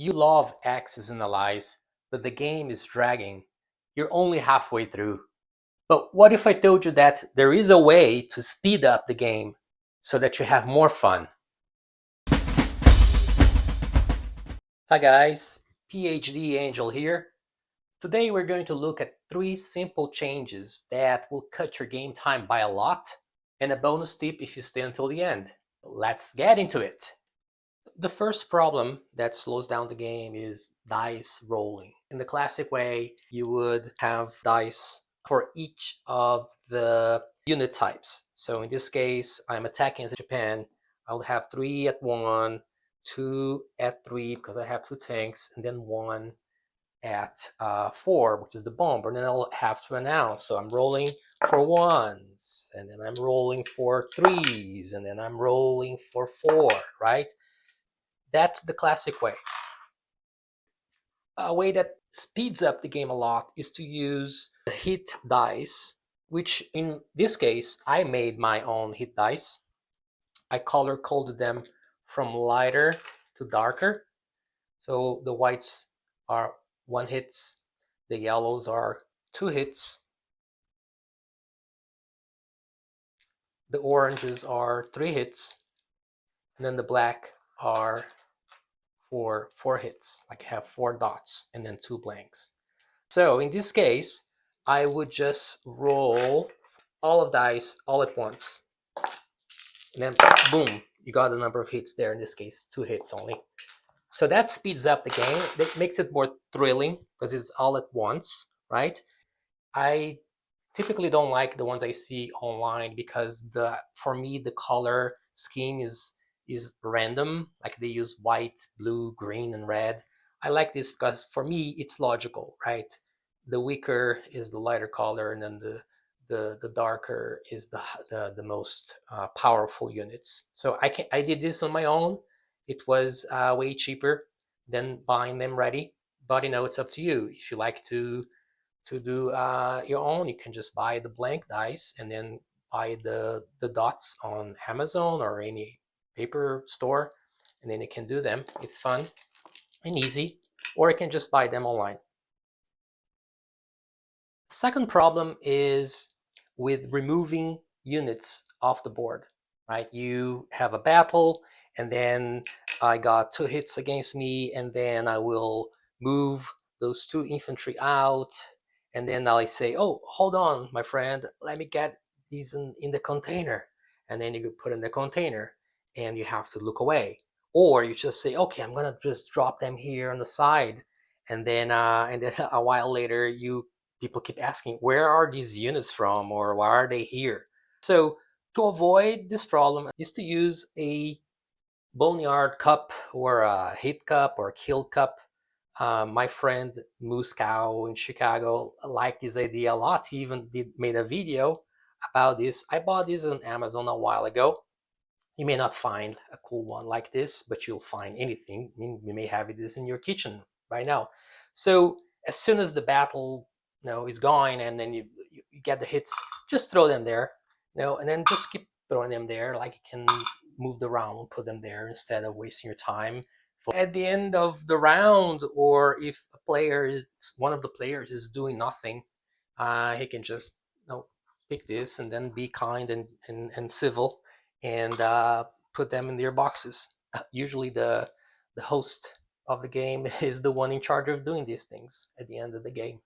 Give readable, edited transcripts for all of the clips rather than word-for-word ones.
You love Axis and allies, but the game is dragging. You're only halfway through. But what if I told you that there is a way to speed up the game so that you have more fun? Hi guys, PhD Angel here. Today we're going to look at 3 simple changes that will cut your game time by a lot, and a bonus tip if you stay until the end. Let's get into it. The first problem that slows down the game is dice rolling. In the classic way, you would have dice for each of the unit types. So in this case, I'm attacking as Japan. I'll have 3 at 1, 2 at 3 because I have 2 tanks, and then 1 at 4, which is the bomber. And then I'll have to announce. So I'm rolling for 1s, and then I'm rolling for 3s, and then I'm rolling for 4, right? That's the classic way. A way that speeds up the game a lot is to use the hit dice, which in this case, I made my own hit dice. I color coded them from lighter to darker. So the whites are 1 hits, the yellows are 2 hits, the oranges are 3 hits, and then the black are for 4 hits. Like I have 4 dots and then 2 blanks. So in this case, I would just roll all of dice all at once. And then boom, you got a number of hits there. In this case, 2 hits only. So that speeds up the game. It makes it more thrilling because it's all at once, right? I typically don't like the ones I see online because for me the color scheme is random. Like they use white, blue, green, and red. I like this because for me it's logical, right? The weaker is the lighter color, and then the darker is the most powerful units. So I did this on my own. It was way cheaper than buying them ready, but it's up to you. If you like to do your own, you can just buy the blank dice and then buy the dots on Amazon or any paper store, and then you can do them. It's fun and easy, or you can just buy them online. Second problem is with removing units off the board, right? You have a battle, and then I got 2 hits against me, and then I will move those 2 infantry out, and then I say, oh, hold on, my friend, let me get these in the container. And then you could put in the container, and you have to look away. Or you just say, okay, I'm gonna just drop them here on the side, and then a while later people keep asking, where are these units from, or why are they here? So to avoid this problem is to use a boneyard cup or a hit cup or a kill cup. My friend Moose Cow in Chicago liked this idea a lot. He even made a video about this. I bought this on Amazon a while ago. You may not find a cool one like this, but you'll find anything. I mean, you may have this in your kitchen right now. So as soon as the battle, is going, and then you get the hits, just throw them there, and then just keep throwing them there. Like you can move the round, put them there instead of wasting your time. At the end of the round, or if one of the players is doing nothing, he can just pick this and then be kind and civil, and put them in their boxes. Usually the host of the game is the one in charge of doing these things at the end of the game.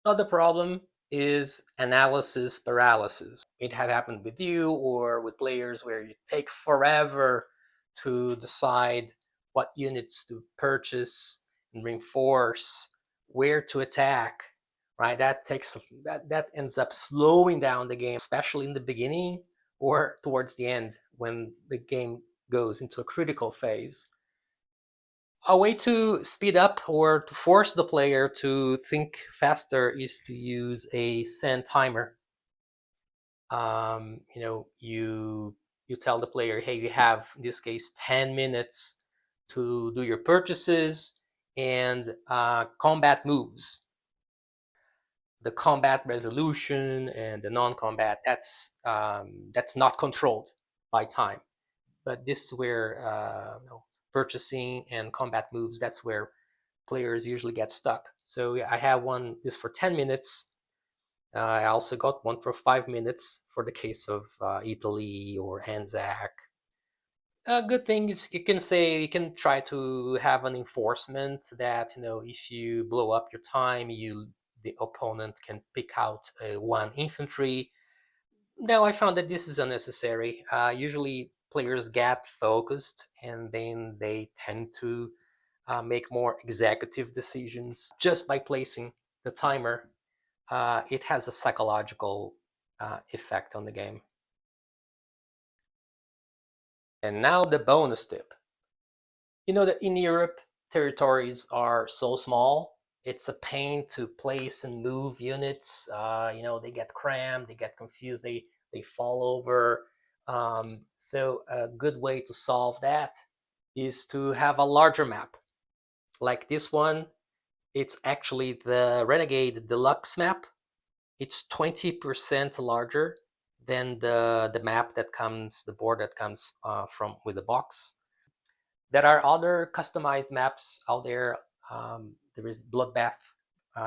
Another problem is analysis paralysis. It had happened with you or with players where you take forever to decide what units to purchase and reinforce, where to attack, right? That ends up slowing down the game, especially in the beginning or towards the end when the game goes into a critical phase. A way to speed up or to force the player to think faster is to use a send timer. You tell the player, hey, you have in this case 10 minutes to do your purchases and combat moves. The combat resolution and the non-combat, that's not controlled by time. But this is where purchasing and combat moves, that's where players usually get stuck. So yeah, I have one this for 10 minutes. I also got one for 5 minutes for the case of Italy or Anzac. A good thing is you can say you can try to have an enforcement that if you blow up your time, the opponent can pick out one infantry. Now I found that this is unnecessary. Usually players get focused and then they tend to make more executive decisions just by placing the timer. It has a psychological effect on the game. And now the bonus tip. You know that in Europe, territories are so small. It's a pain to place and move units. They get crammed, they get confused, they fall over. So a good way to solve that is to have a larger map. Like this one, it's actually the Renegade Deluxe map. It's 20% larger than the map that comes, the board that comes from with the box. There are other customized maps out there. There is Bloodbath,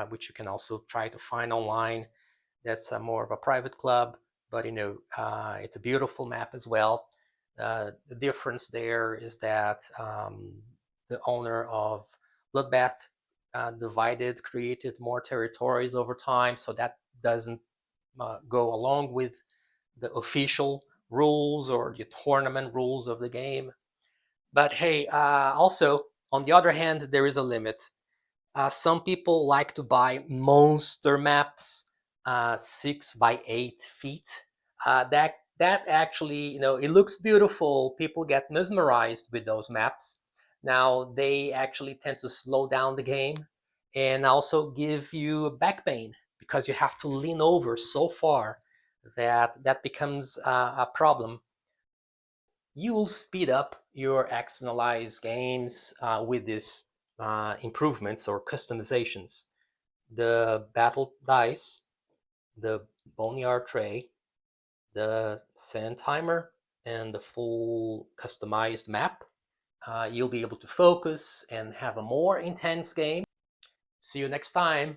which you can also try to find online. That's more of a private club, but it's a beautiful map as well. The difference there is that the owner of Bloodbath created more territories over time, so that doesn't go along with the official rules or the tournament rules of the game. But hey, also, on the other hand, there is a limit. Some people like to buy monster maps, 6 by 8 feet. That actually, it looks beautiful. People get mesmerized with those maps. Now they actually tend to slow down the game and also give you back pain because you have to lean over so far that becomes a problem. You will speed up your XNLize games with these improvements or customizations. The battle dice, the boneyard tray, the sand timer, and the full customized map. You'll be able to focus and have a more intense game. See you next time.